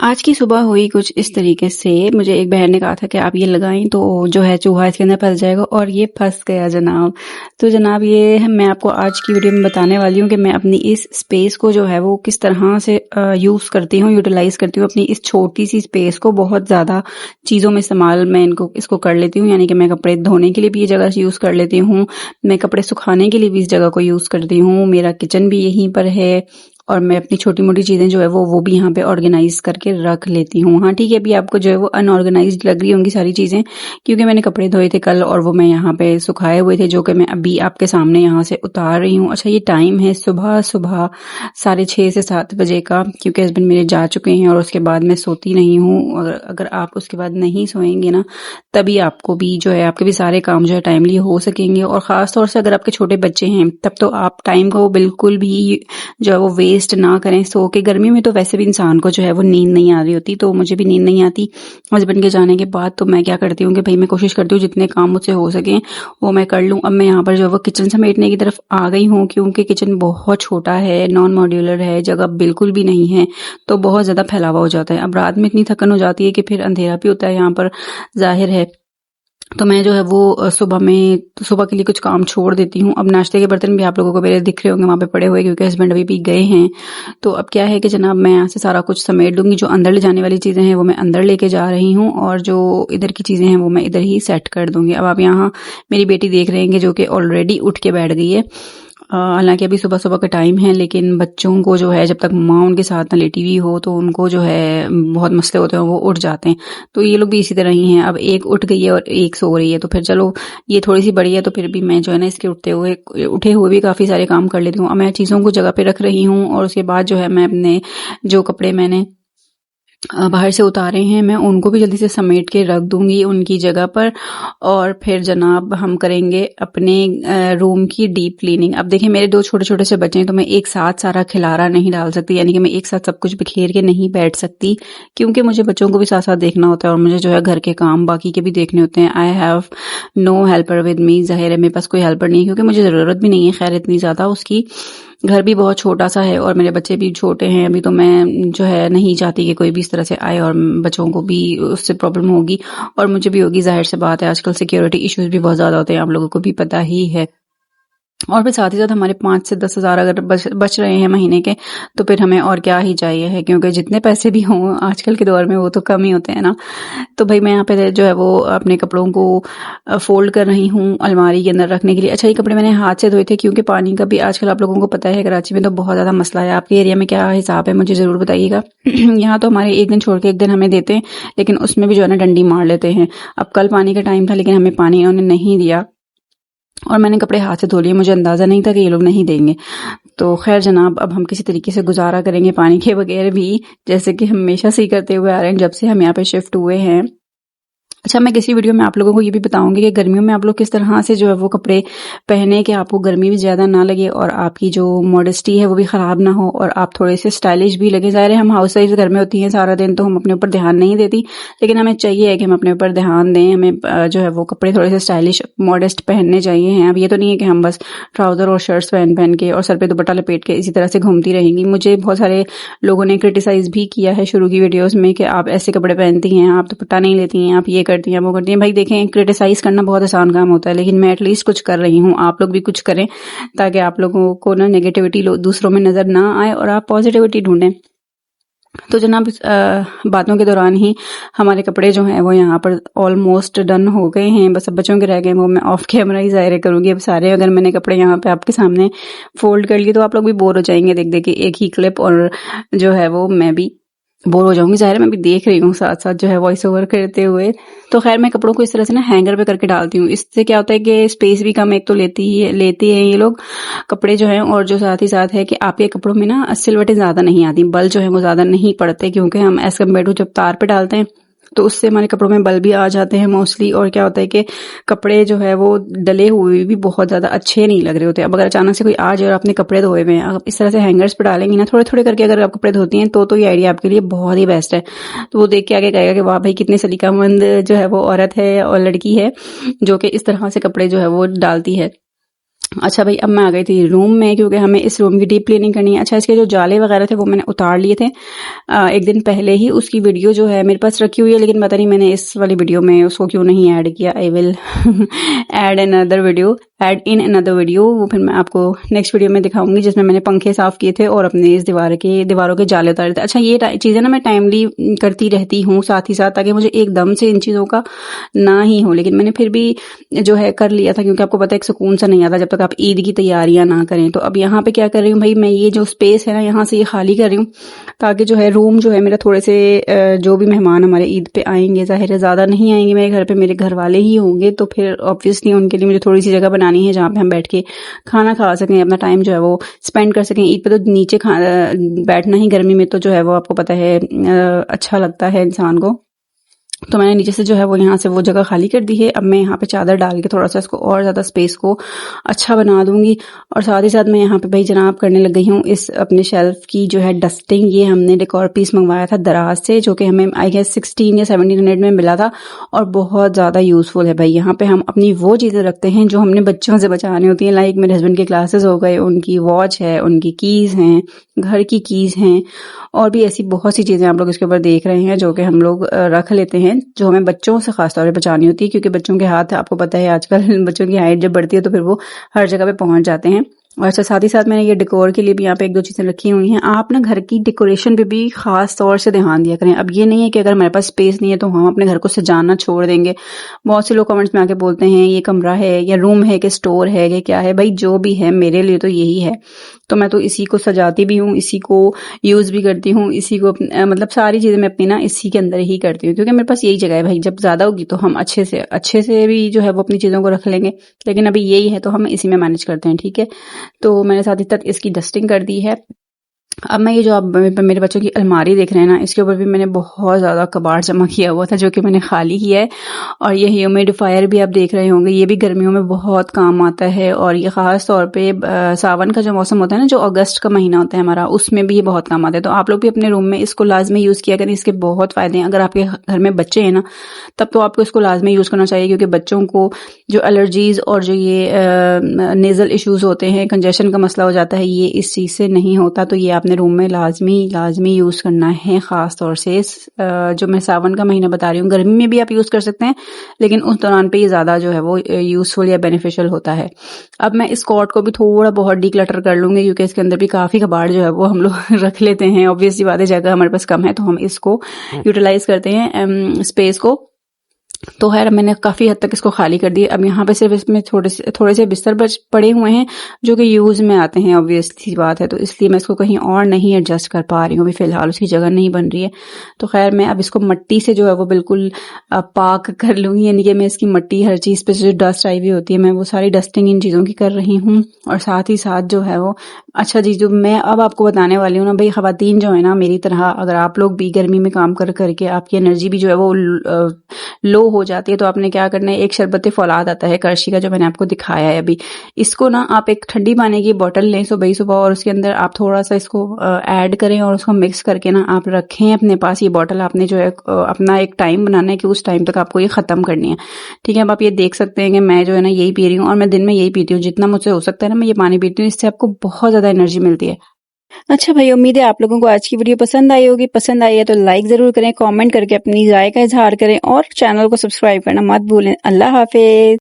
आज की सुबह हुई कुछ इस तरीके से, मुझे एक बहन ने कहा था कि आप ये लगाएं तो जो है चूहा इसके अंदर फंस जाएगा, और ये फंस गया जनाब। तो जनाब ये मैं आपको आज की वीडियो में बताने वाली हूँ कि मैं अपनी इस स्पेस को जो है वो किस तरह से यूज़ करती हूँ, यूटिलाइज करती हूँ। अपनी इस छोटी सी स्पेस को बहुत ज़्यादा चीज़ों में इस्तेमाल मैं इसको कर लेती हूँ। यानी कि मैं कपड़े धोने के लिए भी ये जगह यूज़ कर लेती हूँ, मैं कपड़े सुखाने के लिए भी इस जगह को यूज़ करती हूँ, मेरा किचन भी यहीं पर है, और मैं अपनी छोटी मोटी चीज़ें जो है वो भी यहाँ पे ऑर्गेनाइज करके रख लेती हूँ। हाँ ठीक है, अभी आपको जो है वो अनऑर्गेनाइज्ड लग रही होंगी सारी चीज़ें, क्योंकि मैंने कपड़े धोए थे कल और वो मैं यहाँ पे सुखाए हुए थे, जो कि मैं अभी आपके सामने यहाँ से उतार रही हूँ। अच्छा, ये टाइम है सुबह सुबह 6:30 से 7 बजे का, क्योंकि हस्बैंड मेरे जा चुके हैं और उसके बाद मैं सोती नहीं हूँ। अगर आप उसके बाद नहीं सोएंगे ना, तभी आपको भी जो है आपके भी सारे काम जो है टाइमली हो सकेंगे। और ख़ास तौर से अगर आपके छोटे बच्चे हैं, तब तो आप टाइम को बिल्कुल भी जो है वो वेस्ट ना करें सो के। गर्मी में तो वैसे भी इंसान को जो है वो नींद नहीं आ रही होती, तो मुझे भी नींद नहीं आती हस्बैंड के जाने के बाद। तो मैं क्या करती हूँ कि भाई मैं कोशिश करती हूँ जितने काम मुझसे हो सके वो मैं कर लूँ। अब मैं यहाँ पर जो है वो किचन समेटने की तरफ आ गई हूँ, क्योंकि किचन बहुत छोटा है, नॉन मॉड्यूलर है, जगह बिल्कुल भी नहीं है, तो बहुत ज़्यादा फैलावा हो जाता है। अब रात में इतनी थकन हो जाती है कि फिर अंधेरा भी होता है यहाँ पर, जाहिर है। तो मैं जो है वो सुबह के लिए कुछ काम छोड़ देती हूँ। अब नाश्ते के बर्तन भी आप लोगों को मेरे दिख रहे होंगे वहाँ पे पड़े हुए, क्योंकि हस्बैंड अभी भी गए हैं। तो अब क्या है कि जनाब मैं यहाँ से सारा कुछ समेट दूंगी। जो अंदर ले जाने वाली चीज़ें हैं वो मैं अंदर लेके जा रही हूँ, और जो इधर की चीज़ें हैं वो मैं इधर ही सेट कर दूंगी। अब आप यहाँ मेरी बेटी देख रहे हैं जो कि ऑलरेडी उठ के बैठ गई है। हालांकि अभी सुबह सुबह का टाइम है, लेकिन बच्चों को जो है जब तक माँ उनके साथ ना लेटी हुई हो तो उनको जो है बहुत मसले होते हैं, वो उठ जाते हैं। तो ये लोग भी इसी तरह ही हैं। अब एक उठ गई है और एक सो रही है, तो फिर चलो ये थोड़ी सी बड़ी है, तो फिर भी मैं जो है ना इसके उठे हुए भी काफ़ी सारे काम कर लेती हूँ। अब मैं चीज़ों को जगह पे रख रही हूँ, और उसके बाद जो है मैं अपने जो कपड़े मैंने बाहर से उतारे हैं मैं उनको भी जल्दी से समेट के रख दूंगी उनकी जगह पर। और फिर जनाब हम करेंगे अपने रूम की डीप क्लीनिंग। अब देखिए मेरे 2 छोटे छोटे से बच्चे हैं, तो मैं एक साथ सारा खिलारा नहीं डाल सकती, यानी कि मैं एक साथ सब कुछ बिखेर के नहीं बैठ सकती, क्योंकि मुझे बच्चों को भी साथ साथ देखना होता है और मुझे जो है घर के काम बाकी के भी देखने होते हैं। I have no helper with me. जाहिर है मेरे पास कोई हेल्पर नहीं है, क्योंकि मुझे ज़रूरत भी नहीं है खैर इतनी ज़्यादा उसकी। घर भी बहुत छोटा सा है और मेरे बच्चे भी छोटे हैं अभी, तो मैं जो है नहीं चाहती कि कोई भी इस तरह से आए और बच्चों को भी उससे प्रॉब्लम होगी और मुझे भी होगी। जाहिर सी बात है, आजकल सिक्योरिटी इश्यूज भी बहुत ज़्यादा होते हैं, आप लोगों को भी पता ही है। और फिर साथ ही साथ हमारे 5 से 10 हज़ार अगर बच रहे हैं महीने के, तो फिर हमें और क्या ही चाहिए है, क्योंकि जितने पैसे भी हों आजकल के दौर में वो तो कम ही होते हैं ना। तो भाई मैं यहाँ पे जो है वो अपने कपड़ों को फोल्ड कर रही हूँ अलमारी के अंदर रखने के लिए। अच्छा, ये कपड़े मैंने हाथ से धोए थे, क्योंकि पानी का भी आजकल आप लोगों को पता है कराची में तो बहुत ज़्यादा मसला है। आपके एरिया में क्या हिसाब है मुझे ज़रूर बताइएगा। यहाँ तो हमारे एक दिन छोड़ के एक दिन हमें देते हैं, लेकिन उसमें भी जो है ना डंडी मार लेते हैं। अब कल पानी का टाइम था, लेकिन हमें पानी इन्होंने नहीं दिया और मैंने कपड़े हाथ से धो लिए। मुझे अंदाज़ा नहीं था कि ये लोग नहीं देंगे। तो खैर जनाब, अब हम किसी तरीके से गुजारा करेंगे पानी के बगैर भी, जैसे कि हमेशा से ही करते हुए आ रहे हैं जब से हम यहाँ पे शिफ्ट हुए हैं। अच्छा, मैं किसी वीडियो में आप लोगों को ये भी बताऊंगी कि गर्मियों में आप लोग किस तरह से जो है वो कपड़े पहने कि आपको गर्मी भी ज़्यादा ना लगे और आपकी जो मॉडेस्टी है वो भी ख़राब ना हो और आप थोड़े से स्टाइलिश भी लगे। ज़ाहिर है हम हाउस वाइफ घर में होती हैं सारा दिन, तो हम अपने ऊपर ध्यान नहीं देती, लेकिन हमें चाहिए कि हम अपने ऊपर ध्यान दें। हमें जो है वो कपड़े थोड़े से स्टाइलिश मॉडेस्ट पहनने चाहिए हैं। अब ये तो नहीं है कि हम बस ट्राउज़र और शर्ट्स पहन के और सर पे दुपट्टा लपेट के इसी तरह से घूमती रहेंगी। मुझे बहुत सारे लोगों ने क्रिटिसाइज़ भी किया है शुरू की वीडियोज़ में कि आप ऐसे कपड़े पहनती हैं, आप दुपट्टा नहीं लेती हैं, आप ये करती हैं वो करती हैं। भाई देखें, क्रिटिसाइज करना बहुत आसान काम होता है, लेकिन मैं एटलीस्ट कुछ कर रही हूँ, आप लोग भी कुछ करें ताकि आप लोगों को ना नेगेटिविटी दूसरों में नजर ना आए और आप पॉजिटिविटी ढूंढें। तो जनाब इस बातों के दौरान ही हमारे कपड़े जो हैं वो यहाँ पर ऑलमोस्ट डन हो गए हैं। बस अब बच्चों के रह गए, वो मैं ऑफ कैमरा ही ज़ाहिर करूँगी। अब सारे अगर मैंने कपड़े यहाँ पे आपके सामने फोल्ड कर लिए तो आप लोग भी बोर हो जाएंगे देख देख के एक ही क्लिप, और जो है वो मैं भी बोर हो जाऊंगी। ज़ाहिर है मैं भी देख रही हूँ साथ साथ जो है वॉइस ओवर करते हुए। तो खैर मैं कपड़ों को इस तरह से ना हैंगर पे करके डालती हूँ। इससे क्या होता है कि स्पेस भी कम एक तो लेते हैं ये लोग कपड़े जो हैं, और जो साथ ही साथ है कि आपके कपड़ों में ना सिलवटें ज़्यादा नहीं आती, बल जो है वो ज़्यादा नहीं पड़ते, क्योंकि हम एज कम्पेयर टू जब तार पे डालते हैं तो उससे हमारे कपड़ों में बल भी आ जाते हैं मोस्टली। और क्या होता है कि कपड़े जो है वो डले हुए भी बहुत ज़्यादा अच्छे नहीं लग रहे होते। अब अगर अचानक से कोई आ जाए और आपने कपड़े धोए हुए हैं, आप इस तरह से हैंगर्स पे डालेंगी ना थोड़े थोड़े करके, अगर आप कपड़े धोती हैं तो ये आइडिया आपके लिए बहुत ही बेस्ट है। तो वो देख के आगे कहेगा कि वाह भाई कितनी सलीकामंद जो है वो औरत है और लड़की है जो कि इस तरह से कपड़े जो है वो डालती है। अच्छा भाई, अब मैं आ गई थी रूम में क्योंकि हमें इस रूम की डीप क्लीनिंग करनी है। अच्छा, इसके जो जाले वगैरह थे वो मैंने उतार लिए थे एक दिन पहले ही। उसकी वीडियो जो है मेरे पास रखी हुई है, लेकिन पता नहीं मैंने इस वाली वीडियो में उसको क्यों नहीं ऐड किया। I will add in another video, वो फिर मैं आपको नेक्स्ट वीडियो में दिखाऊंगी, जिसमें मैंने पंखे साफ किए थे और अपने इस दीवारों के जाले उतारे थे। अच्छा, ये चीज़ें ना मैं टाइमली करती रहती हूँ साथ ही साथ, ताकि मुझे एकदम से इन चीज़ों का ना ही हो, लेकिन मैंने फिर भी जो है कर लिया था, क्योंकि आपको पता है एक सुकून सा नहीं आता जब तक आप ईद की तैयारियां ना करें। तो अब यहाँ पे क्या कर रही हूँ भाई, मैं ये जो स्पेस है ना यहाँ से ये खाली कर रही हूँ, ताकि जो है रूम जो है मेरा थोड़े से जो भी मेहमान हमारे ईद पे आएंगे, जाहिर है ज़्यादा नहीं आएंगे मेरे घर पे, मेरे घर वाले ही होंगे, तो फिर ऑब्वियसली उनके लिए मुझे थोड़ी सी जगह बनानी है जहाँ पे हम बैठ के खाना खा सकें, अपना टाइम जो है वो स्पेंड कर सकें। ईद पे तो नीचे बैठना ही गर्मी में तो जो है वो आपको पता है अच्छा लगता है इंसान को। तो मैंने नीचे से जो है वो यहाँ से वो जगह खाली कर दी है। अब मैं यहाँ पे चादर डाल के थोड़ा सा इसको और ज़्यादा स्पेस को अच्छा बना दूंगी, और साथ ही साथ मैं यहाँ पे भाई जनाब करने लग गई हूँ इस अपने शेल्फ की जो है डस्टिंग। ये हमने डेकोर पीस मंगवाया था दराज से, जो कि हमें आई गेस 16 या 1700 में मिला था, और बहुत ज़्यादा यूज़फुल है भाई। यहाँ पे हम अपनी वो चीज़ें रखते हैं जो हमने बच्चों से बचानी होती हैं, लाइक मेरे हस्बैंड के ग्लासेस हो गए, उनकी वॉच है, उनकी कीज़ हैं, घर की कीज़ हैं, और भी ऐसी बहुत सी चीज़ें आप लोग इसके ऊपर देख रहे हैं जो कि हम लोग रख लेते हैं, जो हमें बच्चों से खास तौर पे बचानी होती है, क्योंकि बच्चों के हाथ आपको पता है आजकल बच्चों की हाइट जब बढ़ती है तो फिर वो हर जगह पे पहुंच जाते हैं। और अच्छा, साथ ही साथ मैंने ये डेकोर के लिए भी यहाँ पे एक दो चीज़ें रखी हुई हैं। आप ना घर की डेकोरेशन पे भी खास तौर से ध्यान दिया करें। अब ये नहीं है कि अगर हमारे पास स्पेस नहीं है तो हम अपने घर को सजाना छोड़ देंगे। बहुत से लोग कमेंट्स में आके बोलते हैं ये कमरा है या रूम है कि स्टोर है कि क्या है। भाई जो भी है मेरे लिए तो यही है, तो मैं तो इसी को सजाती भी हूँ, इसी को यूज़ भी करती हूँ, इसी को मतलब सारी चीज़ें मैं अपनी ना इसी के अंदर ही करती हूँ, क्योंकि मेरे पास यही जगह है भाई। जब ज़्यादा होगी तो हम अच्छे से भी जो है वो अपनी चीज़ों को रख लेंगे, लेकिन अभी यही है तो हम इसी में मैनेज करते हैं, ठीक है। तो मैंने साथ ही साथ इसकी डस्टिंग कर दी है। अब मैं ये जो आप मेरे बच्चों की अलमारी देख रहे हैं ना, इसके ऊपर भी मैंने बहुत ज़्यादा कबाड़ जमा किया हुआ था, जो कि मैंने खाली किया है। और ये ह्यूमिडिफायर भी आप देख रहे होंगे, ये भी गर्मियों में बहुत काम आता है, और ये ख़ास तौर पे सावन का जो मौसम होता है ना, जो अगस्त का महीना होता है हमारा, उसमें भी ये बहुत काम आता है। तो आप लोग भी अपने रूम में इसको लाजमी यूज़ किया करें, इसके बहुत फ़ायदे हैं। अगर आपके घर में बच्चे हैं ना, तब तो आपको इसको लाजमी यूज़ करना चाहिए, क्योंकि बच्चों को जो एलर्जीज़ और जो ये नेज़ल इश्यूज़ होते हैं, कंजेशन का मसला हो जाता है, ये इस चीज़ से नहीं होता। तो ये आपने रूम में लाजमी यूज़ करना है, ख़ास तौर से जो मैं सावन का महीना बता रही हूँ। गर्मी में भी आप यूज़ कर सकते हैं, लेकिन उस दौरान पे ये ज़्यादा जो है वो यूज़फुल या बेनिफिशियल होता है। अब मैं इस कॉट को भी थोड़ा बहुत डिक्लटर कर लूँगी, क्योंकि इसके अंदर भी काफ़ी कबाड़ जो है वो हम लोग रख लेते हैं। ऑब्वियसली बात है, जगह हमारे पास कम है तो हम इसको यूटिलाइज करते हैं स्पेस को। तो खैर मैंने काफ़ी हद तक इसको खाली कर दिया। अब यहाँ पे सिर्फ इसमें थोड़े से बिस्तर पड़े हुए हैं जो कि यूज़ में आते हैं, ऑब्वियसली बात है, तो इसलिए मैं इसको कहीं और नहीं एडजस्ट कर पा रही हूँ अभी फ़िलहाल, उसकी जगह नहीं बन रही है। तो खैर मैं अब इसको मट्टी से जो है वो बिल्कुल पाक कर लूँगी, यानी कि मैं इसकी मट्टी हर चीज़ पे जो डस्ट आई हुई होती है, मैं वो सारी डस्टिंग इन चीज़ों की कर रही हूँ। और साथ ही साथ जो है वो अच्छा जी, जो मैं अब आपको बताने वाली हूँ ना भाई, ख़वातीन जो है ना मेरी तरह, अगर आप लोग भी गर्मी में काम करके आपकी एनर्जी भी जो है वो लो हो जाती है, तो आपने क्या करना है, एक शरबत फौलाद आता है करशी का, जो मैंने आपको दिखाया है अभी, इसको ना आप एक ठंडी पानी की बोतल लें सुबह और उसके अंदर आप थोड़ा सा इसको ऐड करें और उसको मिक्स करके ना आप रखें अपने पास। ये बोतल आपने जो है अपना एक टाइम बनाना है कि उस टाइम तक आपको ये ख़त्म करनी है, ठीक है। अब आप ये देख सकते हैं कि मैं जो है ना यही पी रही हूँ, और मैं दिन में यही पीती हूँ, जितना मुझसे हो सकता है ना मैं ये पानी पीती हूँ। इससे आपको बहुत ज़्यादा एनर्जी मिलती है। अच्छा भाई, उम्मीद है आप लोगों को आज की वीडियो पसंद आई होगी। पसंद आई है तो लाइक ज़रूर करें, कमेंट करके अपनी राय का इजहार करें, और चैनल को सब्सक्राइब करना मत भूलें। अल्लाह हाफिज।